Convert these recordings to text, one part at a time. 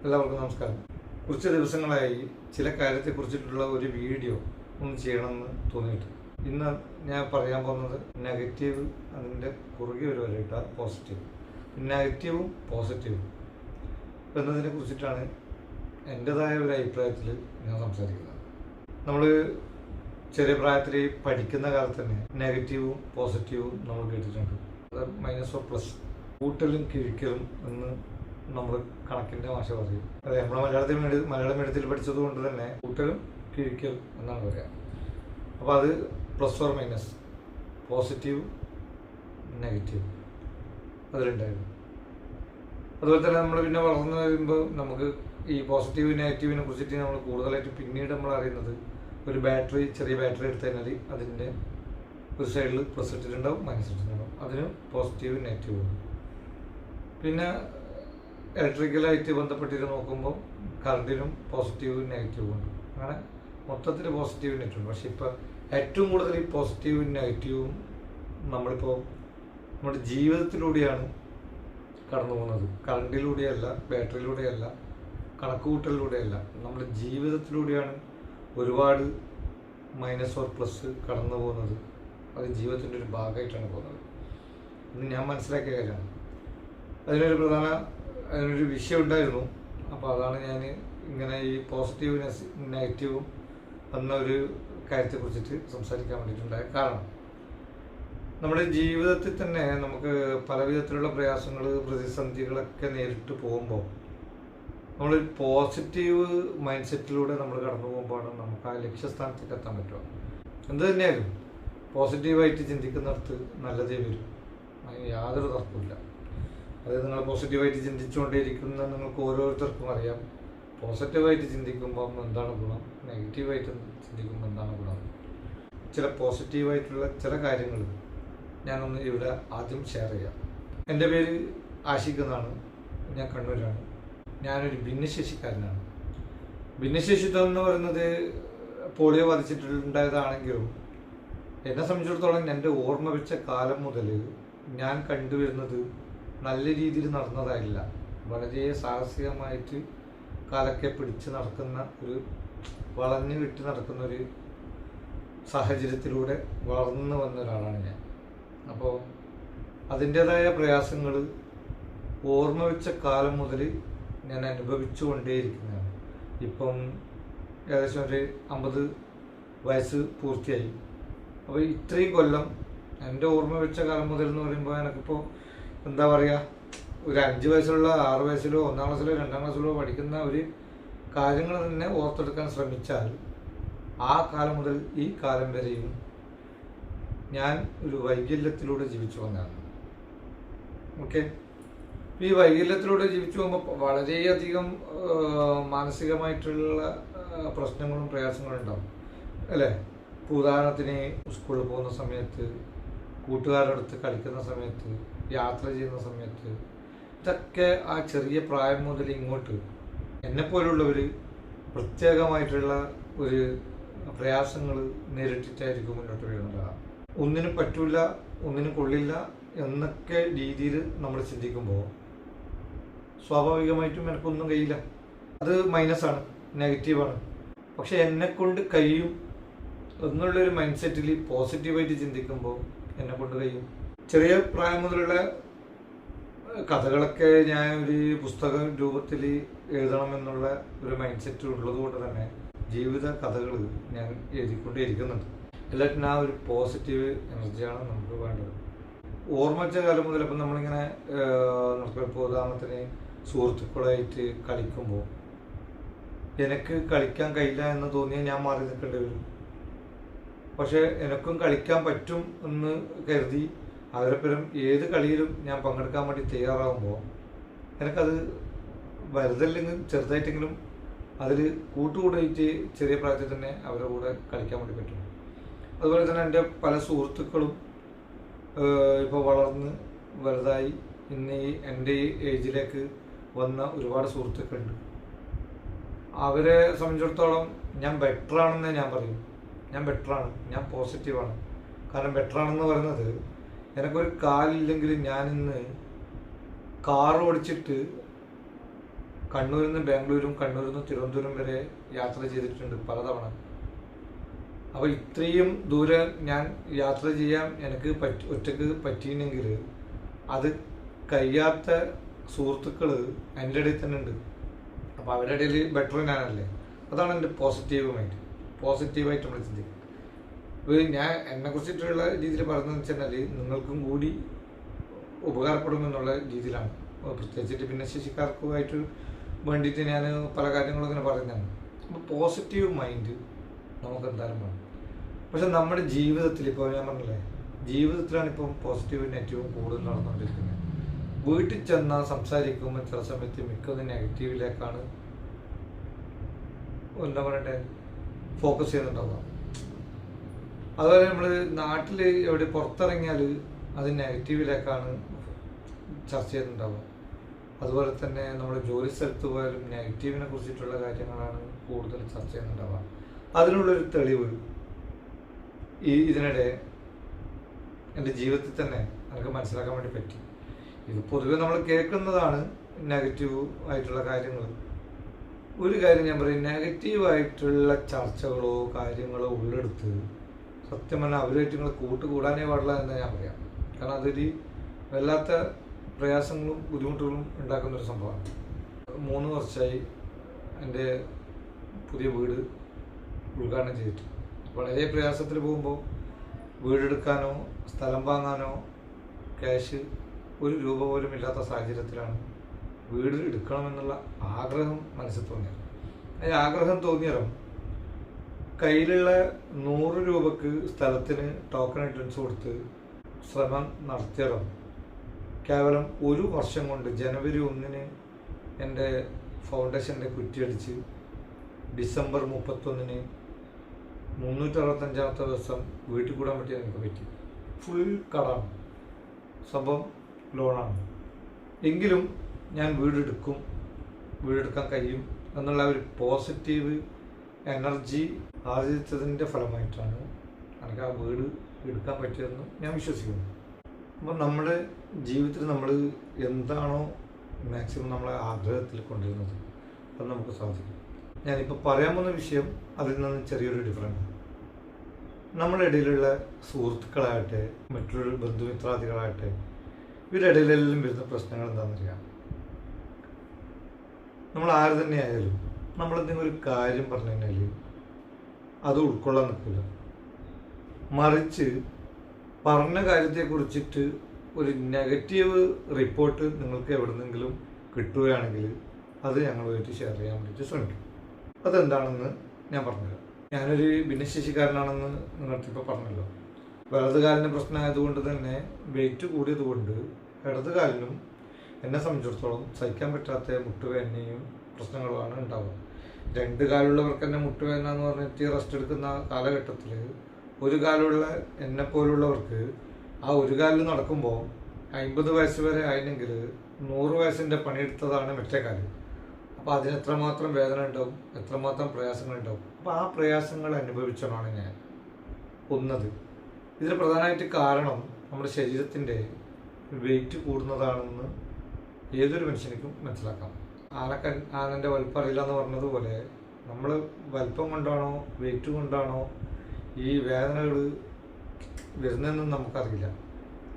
എല്ലാവർക്കും നമസ്കാരം. കുറച്ച് ദിവസങ്ങളായി ചില കാര്യത്തെക്കുറിച്ചിട്ടുള്ള ഒരു വീഡിയോ ഒന്ന് ചെയ്യണമെന്ന് തോന്നിയിട്ട് ഇന്ന് ഞാൻ പറയാൻ പോകുന്നത് നെഗറ്റീവ്, അതിൻ്റെ കുറുകെ ഒരു വരയിട്ട പോസിറ്റീവ്, നെഗറ്റീവും പോസിറ്റീവും എന്നതിനെ കുറിച്ചിട്ടാണ് എൻ്റെതായ ഒരു അഭിപ്രായത്തിൽ ഞാൻ സംസാരിക്കുന്നത്. നമ്മൾ ചെറിയ പ്രായത്തിൽ പഠിക്കുന്ന കാലത്ത് തന്നെ നെഗറ്റീവും പോസിറ്റീവും നമ്മൾ കേട്ടിട്ടുണ്ട്. മൈനസ് ഓർ പ്ലസ്, കൂട്ടലും കിഴിക്കലും എന്ന് നമ്മൾ കണക്കിൻ്റെ ഭാഷ പറയും. അതെ, നമ്മൾ മലയാള മീഡിയത്തിൽ പഠിച്ചത് കൊണ്ട് തന്നെ കൂട്ടലും കിഴിക്കൽ എന്നാണ് പറയുക. അപ്പോൾ അത് plus or minus, positive negative അതിലുണ്ടായിരുന്നു. അതുപോലെ തന്നെ നമ്മൾ പിന്നെ വളർന്നു വരുമ്പോൾ നമുക്ക് ഈ പോസിറ്റീവ് നെഗറ്റീവിനെ കുറിച്ചിട്ട് നമ്മൾ കൂടുതലായിട്ട് പിന്നീട് നമ്മൾ അറിയുന്നത്, ഒരു ബാറ്ററി, ചെറിയ ബാറ്ററി എടുത്തു കഴിഞ്ഞാൽ അതിൻ്റെ ഒരു സൈഡിൽ പ്ലസ് ഇട്ടിട്ടുണ്ടാവും, മൈനസ് ഇട്ടിട്ടുണ്ടാവും. അതിന് പോസിറ്റീവ് നെഗറ്റീവ് ഉണ്ട്. പിന്നെ ഇലക്ട്രിക്കലായിട്ട് ബന്ധപ്പെട്ടിട്ട് നോക്കുമ്പോൾ കറണ്ടിനും പോസിറ്റീവ് നെഗറ്റീവും ഉണ്ട്. അങ്ങനെ മൊത്തത്തിൽ പോസിറ്റീവ് നെഗറ്റീവ് ഉണ്ട്. പക്ഷെ ഇപ്പോൾ ഏറ്റവും കൂടുതൽ ഈ പോസിറ്റീവും നെഗറ്റീവും നമ്മളിപ്പോൾ നമ്മുടെ ജീവിതത്തിലൂടെയാണ് കടന്നു പോകുന്നത്. കറണ്ടിലൂടെയല്ല, ബാറ്ററിയിലൂടെയല്ല, കണക്കുകൂട്ടലിലൂടെയല്ല, നമ്മുടെ ജീവിതത്തിലൂടെയാണ് ഒരുപാട് മൈനസ് ഓർ പ്ലസ് കടന്നു പോകുന്നത്. അത് ജീവിതത്തിൻ്റെ ഒരു ഭാഗമായിട്ടാണ് പോകുന്നത്. ഇന്ന് ഞാൻ മനസ്സിലാക്കിയ കാര്യമാണ്. അതിനൊരു വിഷയം ഉണ്ടായിരുന്നു. അപ്പോൾ അതാണ് ഞാൻ ഇങ്ങനെ ഈ പോസിറ്റീവ് നെഗറ്റീവും എന്നൊരു കാര്യത്തെക്കുറിച്ചിട്ട് സംസാരിക്കാൻ വേണ്ടിയിട്ടുണ്ടായ കാരണം, നമ്മുടെ ജീവിതത്തിൽ തന്നെ നമുക്ക് പല വിധത്തിലുള്ള പ്രയാസങ്ങൾ, പ്രതിസന്ധികളൊക്കെ നേരിട്ട് പോകുമ്പോൾ നമ്മൾ പോസിറ്റീവ് മൈൻഡ് സെറ്റിലൂടെ നമ്മൾ കടന്നു പോകുമ്പോഴാണ് നമുക്ക് ആ ലക്ഷ്യസ്ഥാനത്തേക്ക് എത്താൻ പറ്റുക. എന്ത് തന്നെയായാലും പോസിറ്റീവായിട്ട് ചിന്തിക്കുന്നിടത്ത് നല്ലതേ വരും, അതിന് യാതൊരു തർക്കമില്ല. അത് നിങ്ങൾ പോസിറ്റീവായിട്ട് ചിന്തിച്ചുകൊണ്ടേയിരിക്കുന്ന നിങ്ങൾക്ക് ഓരോരുത്തർക്കും അറിയാം. പോസിറ്റീവായിട്ട് ചിന്തിക്കുമ്പോൾ എന്താണ് ഗുണം, നെഗറ്റീവായിട്ട് ചിന്തിക്കുമ്പോൾ എന്താണ് ഗുണം. ചില പോസിറ്റീവായിട്ടുള്ള ചില കാര്യങ്ങൾ ഞാനൊന്ന് ഇവിടെ ആദ്യം ഷെയർ ചെയ്യാം. എൻ്റെ പേര് ആഷിഖ് എന്നാണ്, ഞാൻ കണ്ണൂരാണ്. ഞാനൊരു ഭിന്നശേഷിക്കാരനാണ്. ഭിന്നശേഷിത്വം എന്ന് പറയുന്നത് പോളിയോ ബാധിച്ചിട്ടുണ്ടായതാണെങ്കിലും എന്നെ സംബന്ധിച്ചിടത്തോളം എൻ്റെ ഓർമ്മ വെച്ച കാലം മുതൽ ഞാൻ കണ്ടുവരുന്നത് നല്ല രീതിയിൽ നടന്നതായില്ല. വളരെ സാഹസികമായിട്ട് കാലൊക്കെ പിടിച്ച് നടക്കുന്ന വളഞ്ഞു വിട്ട് നടക്കുന്ന ഒരു സാഹചര്യത്തിലൂടെ വളർന്നു വന്ന ഒരാളാണ് ഞാൻ. അപ്പോൾ അതിൻ്റേതായ പ്രയാസങ്ങൾ ഓർമ്മ വെച്ച കാലം മുതൽ ഞാൻ അനുഭവിച്ചു കൊണ്ടേയിരിക്കുന്നതാണ്. ഇപ്പം ഏകദേശം ഒരു 50 വയസ്സ് പൂർത്തിയായി. അപ്പോൾ ഇത്രയും കൊല്ലം എൻ്റെ ഓർമ്മ വെച്ച കാലം മുതൽ എന്ന് പറയുമ്പോൾ എനിക്കിപ്പോൾ എന്താ പറയുക, ഒരു 5 വയസ്സിലുള്ള 6 വയസ്സിലോ 1-ാം ക്ലാസ്സിലോ 2-ാം ക്ലാസ്സിലോ പഠിക്കുന്ന ഒരു കാര്യങ്ങൾ തന്നെ ഓർത്തെടുക്കാൻ ശ്രമിച്ചാൽ ആ കാലം മുതൽ ഈ കാലം വരെയും ഞാൻ ഒരു വൈകല്യത്തിലൂടെ ജീവിച്ചു വന്നതാണ്. ഓക്കെ, ഈ വൈകല്യത്തിലൂടെ ജീവിച്ചു പോകുമ്പോൾ വളരെയധികം മാനസികമായിട്ടുള്ള പ്രശ്നങ്ങളും പ്രയാസങ്ങളും ഉണ്ടാവും, അല്ലേ? ഉദാഹരണത്തിന് സ്കൂളിൽ പോകുന്ന സമയത്ത്, കൂട്ടുകാരുടെ അടുത്ത് കളിക്കുന്ന സമയത്ത്, യാത്ര ചെയ്യുന്ന സമയത്ത്, ഇതൊക്കെ ആ ചെറിയ പ്രായം മുതൽ ഇങ്ങോട്ട് എന്നെപ്പോലുള്ളവർ പ്രത്യേകമായിട്ടുള്ള ഒരു പ്രയാസങ്ങൾ നേരിട്ടിട്ടായിരിക്കും മുന്നോട്ട് വരുന്നത്. ഒന്നിനും പറ്റില്ല, ഒന്നിനും കൊള്ളില്ല എന്നൊക്കെ രീതിയിൽ നമ്മൾ ചിന്തിക്കുമ്പോൾ സ്വാഭാവികമായിട്ടും എനിക്കൊന്നും കഴിയില്ല. അത് മൈനസാണ്, നെഗറ്റീവാണ്. പക്ഷെ എന്നെക്കൊണ്ട് കഴിയും എന്നുള്ളൊരു മൈൻഡ് സെറ്റിൽ പോസിറ്റീവായിട്ട് ചിന്തിക്കുമ്പോൾ എന്നെക്കൊണ്ട് കഴിയും. ചെറിയ പ്രായം മുതലുള്ള കഥകളൊക്കെ ഞാൻ ഒരു പുസ്തക രൂപത്തിൽ എഴുതണമെന്നുള്ള ഒരു മൈൻഡ് സെറ്റ് ഉള്ളത് കൊണ്ട് തന്നെ ജീവിത കഥകൾ ഞാൻ എഴുതിക്കൊണ്ടേയിരിക്കുന്നുണ്ട്. എല്ലാറ്റിനും ആ ഒരു പോസിറ്റീവ് എനർജിയാണ് നമുക്ക് വേണ്ടത്. ഓർമ്മിച്ച കാലം മുതൽ ഇപ്പം നമ്മളിങ്ങനെ ഇപ്പോൾ ഉദാഹരണത്തിന് സുഹൃത്തുക്കളായിട്ട് കളിക്കുമ്പോൾ എനിക്ക് കളിക്കാൻ കഴിയില്ല എന്ന് തോന്നിയാൽ ഞാൻ മാറി നിൽക്കേണ്ടി വരും. പക്ഷേ എനിക്കും കളിക്കാൻ പറ്റും എന്ന് കരുതി അവരെപ്പരം ഏത് കളിയിലും ഞാൻ പങ്കെടുക്കാൻ വേണ്ടി തയ്യാറാകുമ്പോൾ എനിക്കത് വലുതല്ലെങ്കിൽ ചെറുതായിട്ടെങ്കിലും അതിൽ കൂട്ടുകൂടായിട്ട് ചെറിയ പ്രായത്തിൽ തന്നെ അവരുടെ കൂടെ കളിക്കാൻ വേണ്ടി പറ്റും. അതുപോലെ തന്നെ എൻ്റെ പല സുഹൃത്തുക്കളും ഇപ്പോൾ വളർന്ന് വലുതായി ഇന്ന് എൻ്റെ ഈ ഏജിലേക്ക് വന്ന ഒരുപാട് സുഹൃത്തുക്കളുണ്ട്. അവരെ സംബന്ധിച്ചിടത്തോളം ഞാൻ ബെറ്ററാണെന്നേ ഞാൻ പറയും. ഞാൻ ബെറ്ററാണ്, ഞാൻ പോസിറ്റീവാണ്. കാരണം ബെറ്ററാണെന്ന് പറയുന്നത്, എനിക്കൊരു കാലില്ലെങ്കിൽ ഞാനിന്ന് കാർ ഓടിച്ചിട്ട് കണ്ണൂരിൽ നിന്ന് ബാംഗ്ലൂരും കണ്ണൂരിൽ നിന്ന് തിരുവനന്തപുരം വരെ യാത്ര ചെയ്തിട്ടുണ്ട് പലതവണ. അപ്പോൾ ഇത്രയും ദൂരം ഞാൻ യാത്ര ചെയ്യാൻ എനിക്ക് ഒറ്റക്ക് പറ്റിയില്ലെങ്കിൽ അത് കഴിയാത്ത സുഹൃത്തുക്കൾ എൻ്റെ ഇടയിൽ തന്നെ ഉണ്ട്. അപ്പോൾ അവരുടെ ഇടയിൽ ബെറ്റർ ഞാനല്ലേ. അതാണ് എൻ്റെ പോസിറ്റീവ് മൈൻഡ്. പോസിറ്റീവായിട്ട് നമ്മൾ ചിന്തിക്കും. ഞാൻ എന്നെക്കുറിച്ചിട്ടുള്ള രീതിയിൽ പറഞ്ഞതെന്ന് വെച്ചാൽ നിങ്ങൾക്കും കൂടി ഉപകാരപ്പെടുമെന്നുള്ള രീതിയിലാണ്. പ്രത്യേകിച്ചിട്ട് ഭിന്നശേഷിക്കാർക്കുമായിട്ട് വേണ്ടിയിട്ട് ഞാൻ പല കാര്യങ്ങളും ഇങ്ങനെ പറയുന്നതാണ്. അപ്പോൾ പോസിറ്റീവ് മൈൻഡ് നമുക്ക് എന്തായാലും വേണം. പക്ഷെ നമ്മുടെ ജീവിതത്തിൽ ഇപ്പോൾ ഞാൻ പറഞ്ഞില്ലേ, ജീവിതത്തിലാണ് ഇപ്പം പോസിറ്റീവും നെഗറ്റീവും കൂടുതൽ നടന്നുകൊണ്ടിരിക്കുന്നത്. വീട്ടിൽ ചെന്നാൽ സംസാരിക്കുമ്പോൾ ചില സമയത്ത് മിക്കത് നെഗറ്റീവിലേക്കാണ് എന്താ പറയട്ടെ ഫോക്കസ് ചെയ്യുന്നുണ്ടാവുക. അതുപോലെ നമ്മൾ നാട്ടിൽ എവിടെ പുറത്തിറങ്ങിയാൽ അത് നെഗറ്റീവിലേക്കാണ് ചർച്ച ചെയ്യുന്നുണ്ടാവുക. അതുപോലെ തന്നെ നമ്മൾ ജോലി സ്ഥലത്ത് പോയാലും നെഗറ്റീവിനെ കുറിച്ചിട്ടുള്ള കാര്യങ്ങളാണ് കൂടുതൽ ചർച്ച ചെയ്യുന്നുണ്ടാവുക. അതിനുള്ളൊരു തെളിവ് ഇതിനിടെ എൻ്റെ ജീവിതത്തിൽ തന്നെ എനിക്ക് മനസ്സിലാക്കാൻ വേണ്ടി പറ്റി. ഇത് പൊതുവെ നമ്മൾ കേൾക്കുന്നതാണ് നെഗറ്റീവ് ആയിട്ടുള്ള കാര്യങ്ങൾ. ഒരു കാര്യം ഞാൻ പറയും, നെഗറ്റീവായിട്ടുള്ള ചർച്ചകളോ കാര്യങ്ങളോ ഉള്ളെടുത്ത് സത്യം പറഞ്ഞാൽ അവരുമായിട്ട് നിങ്ങൾ കൂടാനേ പാടില്ല എന്ന് ഞാൻ പറയാം. കാരണം അതൊരു വല്ലാത്ത പ്രയാസങ്ങളും ബുദ്ധിമുട്ടുകളും ഉണ്ടാക്കുന്നൊരു സംഭവമാണ്. 3 വർഷമായി എൻ്റെ പുതിയ വീട് ഉദ്ഘാടനം ചെയ്തിട്ട് വളരെ പ്രയാസത്തിൽ പോകുമ്പോൾ വീടെടുക്കാനോ സ്ഥലം വാങ്ങാനോ ക്യാഷ് 1 രൂപ പോലും ഇല്ലാത്ത സാഹചര്യത്തിലാണ് വീട് എടുക്കണമെന്നുള്ള ആഗ്രഹം മനസ്സിൽ തോന്നിയത്. ആ ആഗ്രഹം തോന്നിയതും കയ്യിലുള്ള 100 രൂപക്ക് സ്ഥലത്തിന് ടോക്കൺ എൻട്രൻസ് കൊടുത്ത് ശ്രമം നടത്തിയതും കേവലം 1 വർഷം കൊണ്ട് ജനുവരി 1 എൻ്റെ ഫൗണ്ടേഷൻ്റെ കുറ്റിയടിച്ച് ഡിസംബർ 31 365-ാമത്തെ ദിവസം വീട്ടിൽ കൂടാൻ പറ്റി എനിക്ക് പറ്റി. ഫുൾ കടാണ്, സംഭവം ലോണാണ്. എങ്കിലും ഞാൻ വീടെടുക്കാൻ കഴിയും എന്നുള്ള ഒരു പോസിറ്റീവ് എനർജി ആർജിച്ചതിൻ്റെ ഫലമായിട്ടാണ് എനിക്ക് ആ വീട് എടുക്കാൻ പറ്റിയതെന്ന് ഞാൻ വിശ്വസിക്കുന്നു. അപ്പോൾ നമ്മുടെ ജീവിതത്തിൽ നമ്മൾ എന്താണോ മാക്സിമം നമ്മളെ ആഗ്രഹത്തിൽ കൊണ്ടുവരുന്നത് അത് നമുക്ക് സാധിക്കും. ഞാനിപ്പോൾ പറയാൻ പോകുന്ന വിഷയം അതിൽ നിന്ന് ചെറിയൊരു ഡിഫറൻസ്. നമ്മുടെ ഇടയിലുള്ള സുഹൃത്തുക്കളാകട്ടെ മറ്റൊരു ബന്ധുമിത്രാദികളാകട്ടെ ഇവരുടെ ഇടയിലെല്ലാം വരുന്ന പ്രശ്നങ്ങൾ എന്താണെന്നറിയാം. നമ്മൾ ആര് തന്നെ ആയാലും നമ്മളെന്തെങ്കിലും ഒരു കാര്യം പറഞ്ഞു കഴിഞ്ഞാൽ അത് ഉൾക്കൊള്ളാൻ നിൽക്കില്ല. മറിച്ച് പറഞ്ഞ കാര്യത്തെക്കുറിച്ചിട്ട് ഒരു നെഗറ്റീവ് റിപ്പോർട്ട് നിങ്ങൾക്ക് എവിടെന്നെങ്കിലും കിട്ടുകയാണെങ്കിൽ അത് ഞങ്ങളുമായിട്ട് ഷെയർ ചെയ്യാൻ വേണ്ടിയിട്ട് ശ്രമിക്കും. അതെന്താണെന്ന് ഞാൻ പറഞ്ഞുതരാം. ഞാനൊരു ഭിന്നശേഷിക്കാരനാണെന്ന് നിങ്ങൾക്കിപ്പോൾ പറഞ്ഞല്ലോ. വലതുകാലിന് പ്രശ്നമായതുകൊണ്ട് തന്നെ വെയിറ്റ് കൂടിയതുകൊണ്ട് ഇടതുകാലിനും എന്നെ സംബന്ധിച്ചിടത്തോളം സഹിക്കാൻ പറ്റാത്ത മുട്ടുവേദനയും പ്രശ്നങ്ങളുമാണ് ഉണ്ടാവുക. 2 കാലുള്ളവർക്ക് തന്നെ മുട്ടുവേദന എന്ന് പറഞ്ഞിട്ട് റെസ്റ്റ് എടുക്കുന്ന കാലഘട്ടത്തിൽ 1 കാലുള്ള എന്നെപ്പോലുള്ളവർക്ക് ആ 1 കാലിൽ നടക്കുമ്പോൾ 50 വയസ്സ് വരെ ആയിരുന്നെങ്കിൽ 100 വയസ്സിൻ്റെ പണിയെടുത്തതാണ് മറ്റേ കാല്. അപ്പോൾ അതിന് എത്രമാത്രം വേദന ഉണ്ടാവും, എത്രമാത്രം പ്രയാസങ്ങളുണ്ടാവും. അപ്പോൾ ആ പ്രയാസങ്ങൾ അനുഭവിച്ചതാണ് ഞാൻ ഒന്നത്. ഇതിന് പ്രധാനമായിട്ട് കാരണം നമ്മുടെ ശരീരത്തിൻ്റെ വെയിറ്റ് കൂടുന്നതാണെന്ന് ഏതൊരു മനുഷ്യനിക്കും മനസ്സിലാക്കാം. ആനൻ്റെ വലിപ്പം അറിയില്ല എന്ന് പറഞ്ഞതുപോലെ നമ്മൾ വലിപ്പം കൊണ്ടാണോ വെയിറ്റ് കൊണ്ടാണോ ഈ വേദനകൾ വരുന്നതെന്നും നമുക്കറിയില്ല.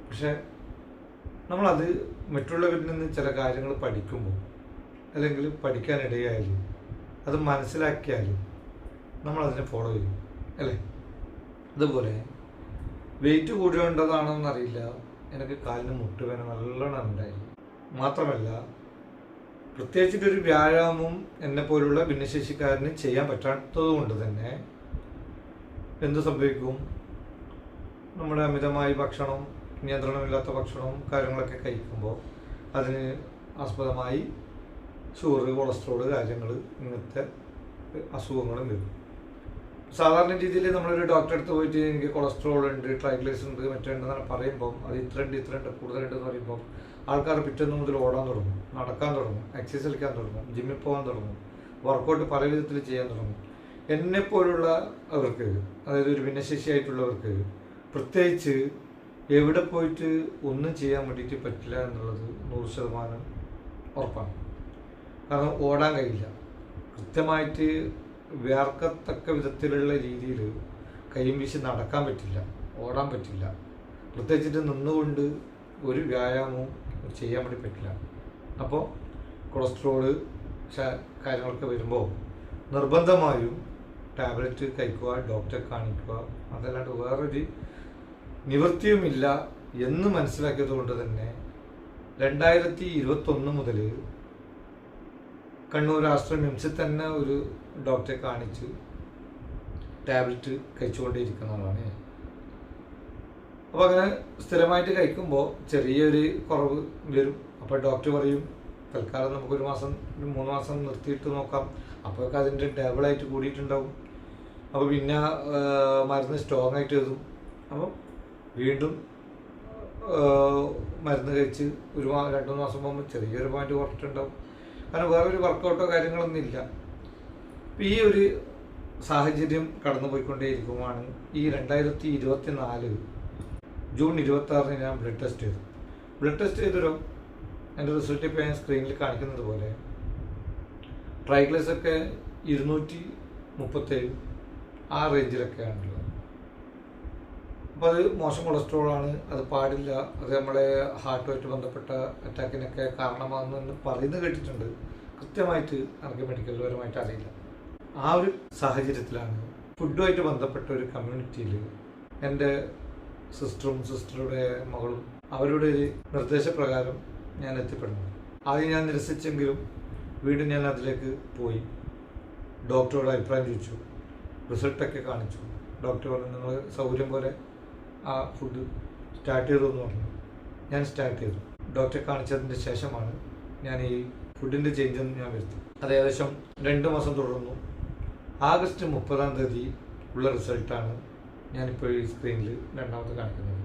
പക്ഷെ നമ്മളത് മറ്റുള്ളവരിൽ നിന്ന് ചില കാര്യങ്ങൾ പഠിക്കുമ്പോൾ അല്ലെങ്കിൽ പഠിക്കാനിടയായാൽ അത് മനസ്സിലാക്കിയാൽ നമ്മളതിനെ ഫോളോ ചെയ്യും അല്ലേ. അതുപോലെ വെയിറ്റ് കൂടിയുണ്ടതാണെന്നറിയില്ല, എനിക്ക് കാലിന് മുട്ടുവേദന നല്ലോണം ഉണ്ടായി. മാത്രമല്ല പ്രത്യേകിച്ചിട്ടൊരു വ്യായാമം എന്നെപ്പോലുള്ള ഭിന്നശേഷിക്കാരന് ചെയ്യാൻ പറ്റാത്തത് കൊണ്ട് തന്നെ എന്ത് സംഭവിക്കും, നമ്മുടെ അമിതമായി ഭക്ഷണം, നിയന്ത്രണമില്ലാത്ത ഭക്ഷണവും കാര്യങ്ങളൊക്കെ കഴിക്കുമ്പോൾ അതിന് ആസ്പദമായി ഷുഗർ, കൊളസ്ട്രോൾ കാര്യങ്ങൾ ഇങ്ങനത്തെ അസുഖങ്ങളും വരും. സാധാരണ രീതിയിൽ നമ്മളൊരു ഡോക്ടറെ അടുത്ത് പോയിട്ട് എനിക്ക് കൊളസ്ട്രോൾ ഉണ്ട്, ട്രൈഗ്ലിസറൈഡ് ഉണ്ട്, മറ്റുണ്ടെന്നാണ് പറയുമ്പം അത് ഇത്രയുണ്ട് കൂടുതലുണ്ടെന്ന് പറയുമ്പോൾ ആൾക്കാർ പിറ്റേന്ന് മുതൽ ഓടാൻ തുടങ്ങും, നടക്കാൻ തുടങ്ങും, എക്സസൈസ് കളിക്കാൻ തുടങ്ങും, ജിമ്മിൽ പോകാൻ തുടങ്ങും, വർക്കൗട്ട് പല വിധത്തിൽ ചെയ്യാൻ തുടങ്ങും. എന്നെപ്പോലുള്ള അവർക്ക്, അതായത് ഒരു ഭിന്നശേഷിയായിട്ടുള്ളവർക്ക് പ്രത്യേകിച്ച് എവിടെ പോയിട്ട് ഒന്നും ചെയ്യാൻ വേണ്ടിയിട്ട് പറ്റില്ല എന്നുള്ളത് 100% ഉറപ്പാണ്. കാരണം ഓടാൻ കഴിയില്ല. കൃത്യമായിട്ട് വേർക്കത്തക്ക വിധത്തിലുള്ള രീതിയിൽ കൈയും വീശി നടക്കാൻ പറ്റില്ല, ഓടാൻ പറ്റില്ല. പ്രത്യേകിച്ചിട്ട് നിന്നുകൊണ്ട് ഒരു വ്യായാമവും ചെയ്യാൻ വേണ്ടി പറ്റില്ല. അപ്പോൾ കൊളസ്ട്രോള് കാര്യങ്ങളൊക്കെ വരുമ്പോൾ നിർബന്ധമായും ടാബ്ലറ്റ് കഴിക്കുക, ഡോക്ടറെ കാണിക്കുക. അതല്ലാണ്ട് വേറൊരു നിവൃത്തിയുമില്ല എന്ന് മനസ്സിലാക്കിയത് കൊണ്ട് തന്നെ 2021 മുതൽ കണ്ണൂർ ആശ്രമ മിംസിൽ തന്നെ ഒരു ഡോക്ടറെ കാണിച്ച് ടാബ്ലറ്റ് കഴിച്ചുകൊണ്ടേയിരിക്കുന്ന ആളാണ്. അപ്പോൾ അങ്ങനെ സ്ഥിരമായിട്ട് കഴിക്കുമ്പോൾ ചെറിയൊരു കുറവ് വരും. അപ്പോൾ ഡോക്ടർ പറയും തൽക്കാലം നമുക്കൊരു 3 മാസം നിർത്തിയിട്ട് നോക്കാം, അപ്പോഴൊക്കെ അതിൻ്റെ ഡബിളായിട്ട് കൂടിയിട്ടുണ്ടാവും. അപ്പോൾ പിന്നെ മരുന്ന് സ്ട്രോങ് ആയിട്ട് എഴുതും. അപ്പം വീണ്ടും മരുന്ന് കഴിച്ച് ഒരു 2-3 മാസം പോകുമ്പോൾ ചെറിയൊരു പോയിന്റ് കുറച്ചിട്ടുണ്ടാവും. കാരണം വേറൊരു വർക്കൗട്ടോ കാര്യങ്ങളൊന്നും ഇല്ല. അപ്പം ഈ ഒരു സാഹചര്യം കടന്നു പോയിക്കൊണ്ടേയിരിക്കുമ്പോഴാണ് ഈ 2024 ജൂൺ 26 ഞാൻ ബ്ലഡ് ടെസ്റ്റ് ചെയ്തൊരു എൻ്റെ റിസൾട്ട് ഇപ്പോൾ ഞാൻ സ്ക്രീനിൽ കാണിക്കുന്നത് പോലെ ട്രൈഗ്ലിസറൈഡ്സ് ഒക്കെ 237 ആ റേഞ്ചിലൊക്കെയാണുള്ളത്. അപ്പോൾ അത് മോശം കൊളസ്ട്രോളാണ്, അത് പാടില്ല, അത് നമ്മളെ ഹാർട്ടുമായിട്ട് ബന്ധപ്പെട്ട അറ്റാക്കിനൊക്കെ കാരണമാകുമെന്ന് പറയുന്നത് കേട്ടിട്ടുണ്ട്. കൃത്യമായിട്ട് എനിക്ക് മെഡിക്കൽ പരമായിട്ട് അറിയില്ല. ആ ഒരു സാഹചര്യത്തിലാണ് ഫുഡുമായിട്ട് ബന്ധപ്പെട്ട ഒരു കമ്മ്യൂണിറ്റിയിൽ എൻ്റെ സിസ്റ്ററുടെ മകളും അവരുടെ ഒരു നിർദ്ദേശപ്രകാരം ഞാൻ എത്തിപ്പെടുന്നു. ആദ്യം ഞാൻ നിരസിച്ചെങ്കിലും വീണ്ടും ഞാൻ അതിലേക്ക് പോയി ഡോക്ടറോട് അഭിപ്രായം ചോദിച്ചു, റിസൾട്ടൊക്കെ കാണിച്ചു. ഡോക്ടർ പറഞ്ഞു നിങ്ങൾ സൗകര്യം പോലെ ആ ഫുഡ് സ്റ്റാർട്ട് ചെയ്തു എന്ന് പറഞ്ഞു. ഞാൻ സ്റ്റാർട്ട് ചെയ്തു. ഡോക്ടറെ കാണിച്ചതിൻ്റെ ശേഷമാണ് ഞാൻ ഈ ഫുഡിൻ്റെ ചേഞ്ചൊന്നും ഞാൻ വരുത്തി. അത് ഏകദേശം 2 മാസം തുടർന്നു. ആഗസ്റ്റ് 30 ഉള്ള റിസൾട്ടാണ് ഞാനിപ്പോൾ ഈ സ്ക്രീനിൽ രണ്ടാമത് കാണിക്കുന്നത്.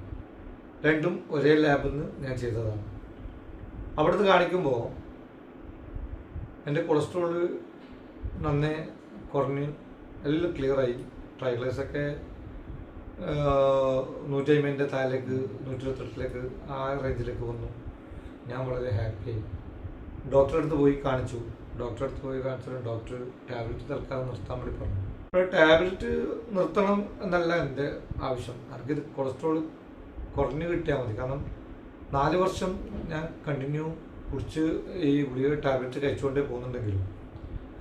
രണ്ടും ഒരേ ലാബിൽ നിന്ന് ഞാൻ ചെയ്തതാണ്. അവിടുന്ന് കാണിക്കുമ്പോൾ എൻ്റെ കൊളസ്ട്രോള് നന്നേ കുറഞ്ഞ് എല്ലാം ക്ലിയറായി. ട്രൈഗ്ലിസറൈഡ്സൊക്കെ 150 താഴേക്ക് 128 ആ റേഞ്ചിലേക്ക് വന്നു. ഞാൻ വളരെ ഹാപ്പിയായി. ഡോക്ടറെ അടുത്ത് പോയി കാണിച്ചു. ഡോക്ടർ ടാബ്ലറ്റ് തൽക്കാലം നിർത്താൻ വേണ്ടി പറഞ്ഞു. അപ്പോൾ ടാബ്ലറ്റ് നിർത്തണം എന്നല്ല എൻ്റെ ആവശ്യം. എനിക്കിത് കൊളസ്ട്രോൾ കുറഞ്ഞു കിട്ടിയാൽ മതി. കാരണം 4 വർഷം ഞാൻ കണ്ടിന്യൂ കുടിച്ച് ഈ ഗുളിക ടാബ്ലറ്റ് കഴിച്ചുകൊണ്ടേ പോകുന്നുണ്ടെങ്കിലും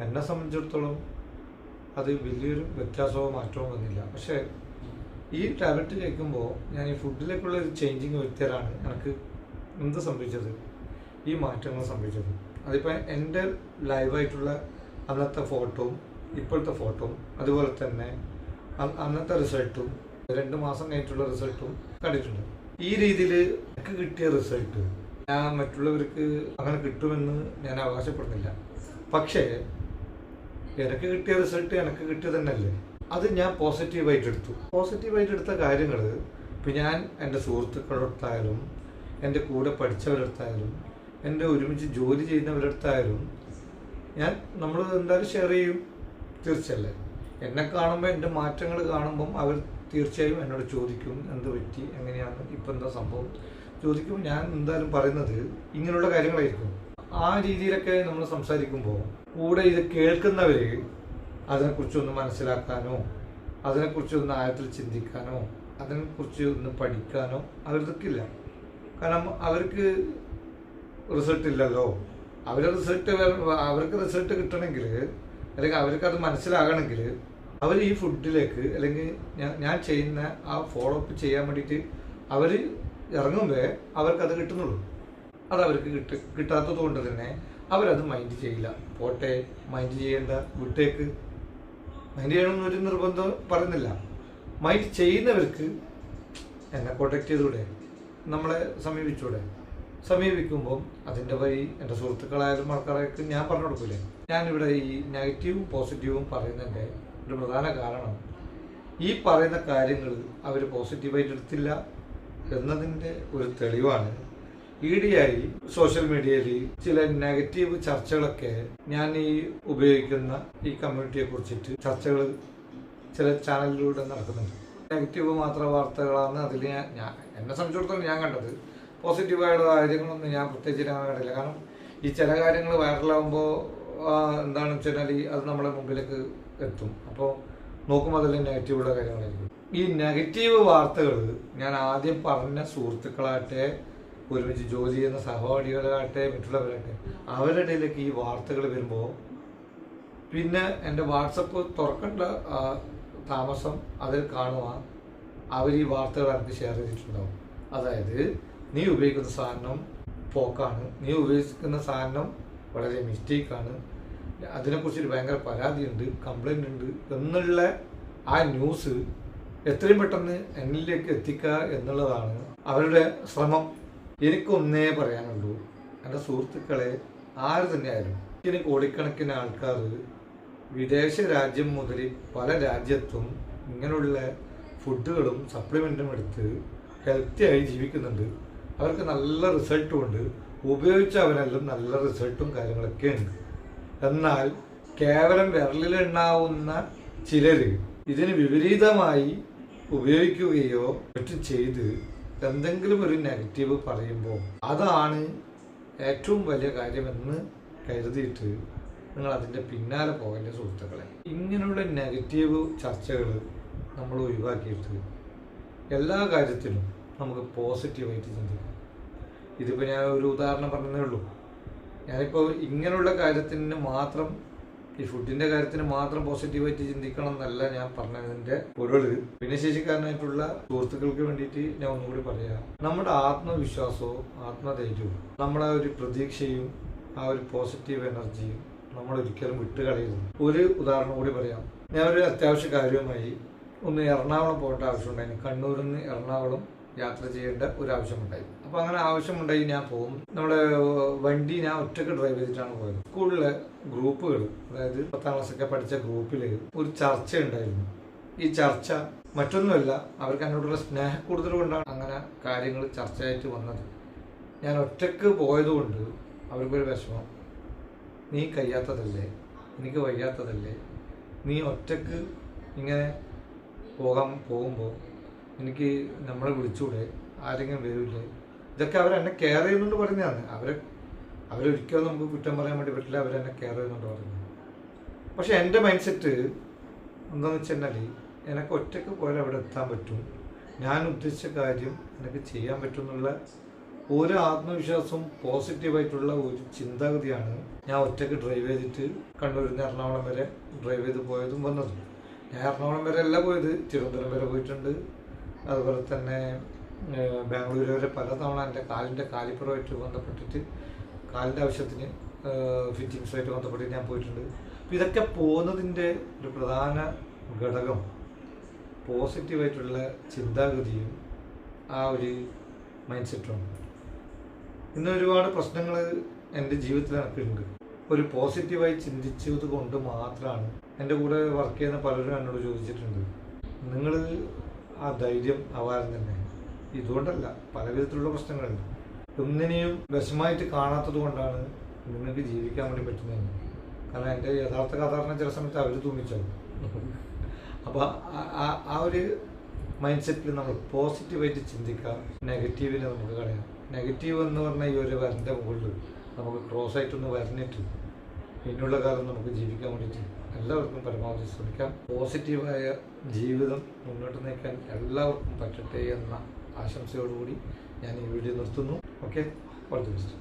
എന്നെ സംബന്ധിച്ചിടത്തോളം അത് വലിയൊരു വ്യത്യാസമോ മാറ്റമോ വന്നില്ല. പക്ഷേ ഈ ടാബ്ലറ്റ് കഴിക്കുമ്പോൾ ഞാൻ ഈ ഫുഡിലേക്കുള്ള ഒരു ചേഞ്ചിങ് വരുത്തിയാലാണ് എനിക്ക് എന്ത് സംഭവിച്ചത്, ഈ മാറ്റങ്ങൾ സംഭവിച്ചത്. അതിപ്പോൾ എൻ്റെ ലൈവായിട്ടുള്ള അന്നത്തെ ഫോട്ടോയും ഇപ്പോഴത്തെ ഫോട്ടോയും അതുപോലെ തന്നെ അന്നത്തെ റിസൾട്ടും 2 മാസം കഴിഞ്ഞിട്ടുള്ള റിസൾട്ടും കണ്ടിട്ടുണ്ട്. ഈ രീതിയിൽ എനിക്ക് കിട്ടിയ റിസൾട്ട് ഞാൻ മറ്റുള്ളവർക്ക് അങ്ങനെ കിട്ടുമെന്ന് ഞാൻ അവകാശപ്പെടുന്നില്ല. പക്ഷേ എനിക്ക് കിട്ടിയ റിസൾട്ട് എനിക്ക് കിട്ടിയത് തന്നെയല്ലേ, അത് ഞാൻ പോസിറ്റീവായിട്ട് എടുത്ത കാര്യങ്ങൾ ഇപ്പം ഞാൻ എൻ്റെ സുഹൃത്തുക്കളടുത്തായാലും എൻ്റെ കൂടെ പഠിച്ചവരടുത്തായാലും എൻ്റെ ഒരുമിച്ച് ജോലി ചെയ്യുന്നവരടുത്തായാലും നമ്മൾ എന്തായാലും ഷെയർ ചെയ്യും, തീർച്ചയല്ലേ. എന്നെ കാണുമ്പോൾ എൻ്റെ മാറ്റങ്ങൾ കാണുമ്പം അവർ തീർച്ചയായും എന്നോട് ചോദിക്കും എന്ത് പറ്റി, എങ്ങനെയാണ്, ഇപ്പം എന്താ സംഭവം ചോദിക്കും. ഞാൻ എന്തായാലും പറയുന്നത് ഇങ്ങനെയുള്ള കാര്യങ്ങളായിരിക്കും. ആ രീതിയിലൊക്കെ നമ്മൾ സംസാരിക്കുമ്പോൾ കൂടെ ഇത് കേൾക്കുന്നവർ അതിനെക്കുറിച്ചൊന്ന് മനസ്സിലാക്കാനോ അതിനെക്കുറിച്ചൊന്ന് ആഴത്തിൽ ചിന്തിക്കാനോ അതിനെക്കുറിച്ച് ഒന്ന് പഠിക്കാനോ അവർക്കില്ല. കാരണം അവർക്ക് റിസൾട്ട് ഇല്ലല്ലോ. അവർക്ക് റിസൾട്ട് കിട്ടണമെങ്കിൽ അല്ലെങ്കിൽ അവർക്കത് മനസ്സിലാകണമെങ്കിൽ അവർ ഈ ഫുഡിലേക്ക് അല്ലെങ്കിൽ ഞാൻ ചെയ്യുന്ന ആ ഫോളോ അപ്പ് ചെയ്യാൻ വേണ്ടിയിട്ട് അവർ ഇറങ്ങുമ്പോൾ അവർക്കത് കിട്ടുന്നുള്ളൂ. അതവർക്ക് കിട്ടാത്തത് കൊണ്ട് തന്നെ അവരത് മൈൻഡ് ചെയ്യില്ല. പോട്ടെ, മൈൻഡ് ചെയ്യേണ്ട, വിട്ടേക്ക്. മൈൻഡ് ചെയ്യണമെന്നൊരു നിർബന്ധം പറയുന്നില്ല. മൈൻഡ് ചെയ്യുന്നവർക്ക് എന്നെ കോണ്ടാക്ട് ചെയ്തൂടെ, നമ്മളെ സമീപിക്കുമ്പം അതിൻ്റെ വഴി എൻ്റെ സുഹൃത്തുക്കളായാലും ആൾക്കാരായാലും ഞാൻ പറഞ്ഞു കൊടുക്കില്ലേ. ഞാനിവിടെ ഈ നെഗറ്റീവും പോസിറ്റീവും പറയുന്നതിൻ്റെ ഒരു പ്രധാന കാരണം ഈ പറയുന്ന കാര്യങ്ങൾ അവർ പോസിറ്റീവായിട്ട് എടുത്തില്ല എന്നതിൻ്റെ ഒരു തെളിവാണ്. ഈയിടെയായി സോഷ്യൽ മീഡിയയിൽ ചില നെഗറ്റീവ് ചർച്ചകളൊക്കെ ഞാൻ ഈ ഉപയോഗിക്കുന്ന ഈ കമ്മ്യൂണിറ്റിയെ കുറിച്ചിട്ട് ചർച്ചകൾ ചില ചാനലിലൂടെ നടക്കുന്നുണ്ട്. നെഗറ്റീവ് മാത്ര വാർത്തകളാണ് അതിൽ എന്നെ സംബന്ധിച്ചിടത്തോളം ഞാൻ കണ്ടത്. പോസിറ്റീവായുള്ള കാര്യങ്ങളൊന്നും ഞാൻ പ്രത്യേകിച്ച് ഞാൻ കണ്ടില്ല. കാരണം ഈ ചില കാര്യങ്ങൾ വൈറലാകുമ്പോൾ എന്താണെന്ന് വെച്ച് കഴിഞ്ഞാൽ അത് നമ്മുടെ മുമ്പിലേക്ക് എത്തും. അപ്പോൾ നോക്കുമ്പോൾ അതെല്ലാം നെഗറ്റീവുള്ള കാര്യങ്ങളായിരിക്കും. ഈ നെഗറ്റീവ് വാർത്തകൾ ഞാൻ ആദ്യം പറഞ്ഞ സുഹൃത്തുക്കളാകട്ടെ, ഒരുമിച്ച് ജോലി ചെയ്യുന്ന സഹപാഠികളാകട്ടെ, മറ്റുള്ളവരാകട്ടെ, അവരുടെ ഇടയിലേക്ക് ഈ വാർത്തകൾ വരുമ്പോൾ പിന്നെ എൻ്റെ വാട്സപ്പ് തുറക്കേണ്ട താമസം അതിൽ കാണുക അവർ ഈ വാർത്തകൾ എനിക്ക് ഷെയർ ചെയ്തിട്ടുണ്ടാവും. അതായത് നീ ഉപയോഗിക്കുന്ന സാധനം പോക്കാണ്, നീ ഉപയോഗിക്കുന്ന സാധനം വളരെ മിസ്റ്റേക്കാണ്, അതിനെക്കുറിച്ചൊരു ഭയങ്കര പരാതിയുണ്ട്, കംപ്ലൈൻ്റ് ഉണ്ട് എന്നുള്ള ആ ന്യൂസ് എത്രയും പെട്ടെന്ന് എന്നിലേക്ക് എത്തിക്കുക എന്നുള്ളതാണ് അവരുടെ ശ്രമം. എനിക്കൊന്നേ പറയാനുള്ളൂ, എൻ്റെ സുഹൃത്തുക്കളെ ആര് തന്നെയായാലും, എനിക്ക് കോടിക്കണക്കിന് ആൾക്കാർ വിദേശ രാജ്യം മുതൽ പല രാജ്യത്തും ഇങ്ങനെയുള്ള ഫുഡുകളും സപ്ലിമെൻറ്റും എടുത്ത് ഹെൽത്തിയായി ജീവിക്കുന്നുണ്ട്. അവർക്ക് നല്ല റിസൾട്ടും ഉണ്ട്, ഉപയോഗിച്ചവരെല്ലാം നല്ല റിസൾട്ടും കാര്യങ്ങളൊക്കെ ഉണ്ട്. എന്നാൽ കേവലം വിരലിലുണ്ടാവുന്ന ചിലർ ഇതിന് വിപരീതമായി ഉപയോഗിക്കുകയോ മറ്റും ചെയ്ത് എന്തെങ്കിലും ഒരു നെഗറ്റീവ് പറയുമ്പോൾ അതാണ് ഏറ്റവും വലിയ കാര്യമെന്ന് കരുതിയിട്ട് നിങ്ങൾ അതിൻ്റെ പിന്നാലെ പോകേണ്ട സുഹൃത്തുക്കളെ. ഇങ്ങനെയുള്ള നെഗറ്റീവ് ചർച്ചകൾ നമ്മൾ ഒഴിവാക്കിയിട്ട് എല്ലാ കാര്യത്തിലും നമുക്ക് പോസിറ്റീവായിട്ട് ചിന്തിക്കാം. ഇതിപ്പോൾ ഞാൻ ഒരു ഉദാഹരണം പറഞ്ഞതേ ഉള്ളൂ. ഞാനിപ്പോൾ ഇങ്ങനെയുള്ള കാര്യത്തിന് മാത്രം, ഈ ഫുഡിൻ്റെ കാര്യത്തിന് മാത്രം പോസിറ്റീവായിട്ട് ചിന്തിക്കണം എന്നല്ല ഞാൻ പറഞ്ഞതിൻ്റെ പൊരുൾ. ഭിന്നശേഷിക്കാരനായിട്ടുള്ള സുഹൃത്തുക്കൾക്ക് വേണ്ടിയിട്ട് ഞാൻ ഒന്നുകൂടി പറയാം. നമ്മുടെ ആത്മവിശ്വാസവും ആത്മധൈര്യവും നമ്മളെ ഒരു പ്രതീക്ഷയും ആ ഒരു പോസിറ്റീവ് എനർജിയും നമ്മൾ ഒരിക്കലും വിട്ടുകളയരുത്. ഒരു ഉദാഹരണം കൂടി പറയാം. ഞാൻ ഒരു അത്യാവശ്യ കാര്യവുമായി ഒന്ന് എറണാകുളം പോകേണ്ട ആവശ്യമുണ്ടായിരുന്നു. കണ്ണൂരിൽ നിന്ന് എറണാകുളം യാത്ര ചെയ്യേണ്ട ഒരു ആവശ്യമുണ്ടായി. അപ്പോൾ അങ്ങനെ ആവശ്യമുണ്ടായി ഞാൻ പോകും. നമ്മുടെ വണ്ടി ഞാൻ ഒറ്റയ്ക്ക് ഡ്രൈവ് ചെയ്തിട്ടാണ് പോയത്. സ്കൂളിലെ ഗ്രൂപ്പുകൾ, അതായത് 10ാം ക്ലാസ്സൊക്കെ പഠിച്ച ഗ്രൂപ്പിൽ ഒരു ചർച്ച ഉണ്ടായിരുന്നു. ഈ ചർച്ച മറ്റൊന്നുമല്ല, അവർക്ക് എന്നോടുള്ള സ്നേഹക്കൂടുതൽ കൊണ്ടാണ് അങ്ങനെ കാര്യങ്ങൾ ചർച്ചയായിട്ട് വന്നത്. ഞാൻ ഒറ്റയ്ക്ക് പോയതുകൊണ്ട് അവർക്കൊരു വിഷമം. നീ കഴിയാത്തതല്ലേ, എനിക്ക് വയ്യാത്തതല്ലേ, നീ ഒറ്റയ്ക്ക് ഇങ്ങനെ പോകുമ്പോൾ എനിക്ക് നമ്മളെ വിളിച്ചൂടെ, ആരെങ്കിലും വരില്ലേ, ഇതൊക്കെ അവരെന്നെ കെയർ ചെയ്യുന്നുണ്ട് പറഞ്ഞതാണ്. അവരൊരിക്കലും നമുക്ക് കുറ്റം പറയാൻ വേണ്ടി പറ്റില്ല, അവരെന്നെ കെയർ ചെയ്യുന്നുണ്ട് പറഞ്ഞു. പക്ഷെ എൻ്റെ മൈൻഡ് സെറ്റ് എന്താണെന്ന് വെച്ചാൽ എനിക്ക് ഒറ്റയ്ക്ക് പോയാൽ അവിടെ എത്താൻ പറ്റും, ഞാൻ ഉദ്ദേശിച്ച കാര്യം എനിക്ക് ചെയ്യാൻ പറ്റും എന്നുള്ള ഒരു ആത്മവിശ്വാസവും പോസിറ്റീവായിട്ടുള്ള ഒരു ചിന്താഗതിയാണ് ഞാൻ ഒറ്റയ്ക്ക് ഡ്രൈവ് ചെയ്തിട്ട് കണ്ണൂരിൽ നിന്ന് എറണാകുളം വരെ ഡ്രൈവ് ചെയ്ത് പോയതും വന്നതും. ഞാൻ എറണാകുളം വരെ അല്ല പോയത്, തിരുവനന്തപുരം വരെ പോയിട്ടുണ്ട്. അതുപോലെ തന്നെ ബാംഗ്ലൂർ വരെ പലതവണ എൻ്റെ കാലിൻ്റെ കാലിപ്പുറമായിട്ട് ബന്ധപ്പെട്ടിട്ട് കാലിൻ്റെ ആവശ്യത്തിന് ഫിറ്റിങ്സുമായിട്ട് ബന്ധപ്പെട്ട് ഞാൻ പോയിട്ടുണ്ട്. അപ്പോൾ ഇതൊക്കെ പോകുന്നതിൻ്റെ ഒരു പ്രധാന ഘടകം പോസിറ്റീവായിട്ടുള്ള ചിന്താഗതിയും ആ ഒരു മൈൻഡ് സെറ്റുമാണ്. ഇന്ന് ഒരുപാട് പ്രശ്നങ്ങൾ എൻ്റെ ജീവിതത്തിൽ എനിക്കുണ്ട്. ഒരു പോസിറ്റീവായി ചിന്തിച്ചത് കൊണ്ട് മാത്രമാണ്. എൻ്റെ കൂടെ വർക്ക് ചെയ്യുന്ന പലരും എന്നോട് ചോദിച്ചിട്ടുണ്ട്, നിങ്ങൾ ആ ധൈര്യം ആവാൻ തന്നെ. ഇതുകൊണ്ടല്ല, പല വിധത്തിലുള്ള പ്രശ്നങ്ങളുണ്ട്. ഒന്നിനെയും വിഷമായിട്ട് കാണാത്തത് കൊണ്ടാണ് നിങ്ങൾക്ക് ജീവിക്കാൻ വേണ്ടി പറ്റുന്നത്. കാരണം എൻ്റെ യഥാർത്ഥ കഥാറിനെ ചില സമയത്ത് അവർ തൂങ്ങിച്ചാവും. അപ്പോൾ ആ ഒരു മൈൻഡ് സെറ്റിൽ നമ്മൾ പോസിറ്റീവായിട്ട് ചിന്തിക്കുക, നെഗറ്റീവിനെ നമുക്ക് കളയാം. നെഗറ്റീവ് എന്ന് പറഞ്ഞാൽ ഈ ഒരു വരൻ്റെ മുകളിൽ നമുക്ക് ക്രോസ് ആയിട്ടൊന്ന് വരഞ്ഞിട്ട് പിന്നുള്ള കാലം നമുക്ക് ജീവിക്കാൻ വേണ്ടിയിട്ട് എല്ലാവർക്കും പരമാവധി ശ്രമിക്കാം. പോസിറ്റീവായ ജീവിതം മുന്നോട്ട് നയിക്കാൻ എല്ലാവർക്കും പറ്റട്ടെ എന്ന ആശംസയോടുകൂടി ഞാൻ ഈ വീഡിയോ നിർത്തുന്നു. Okay, all the best.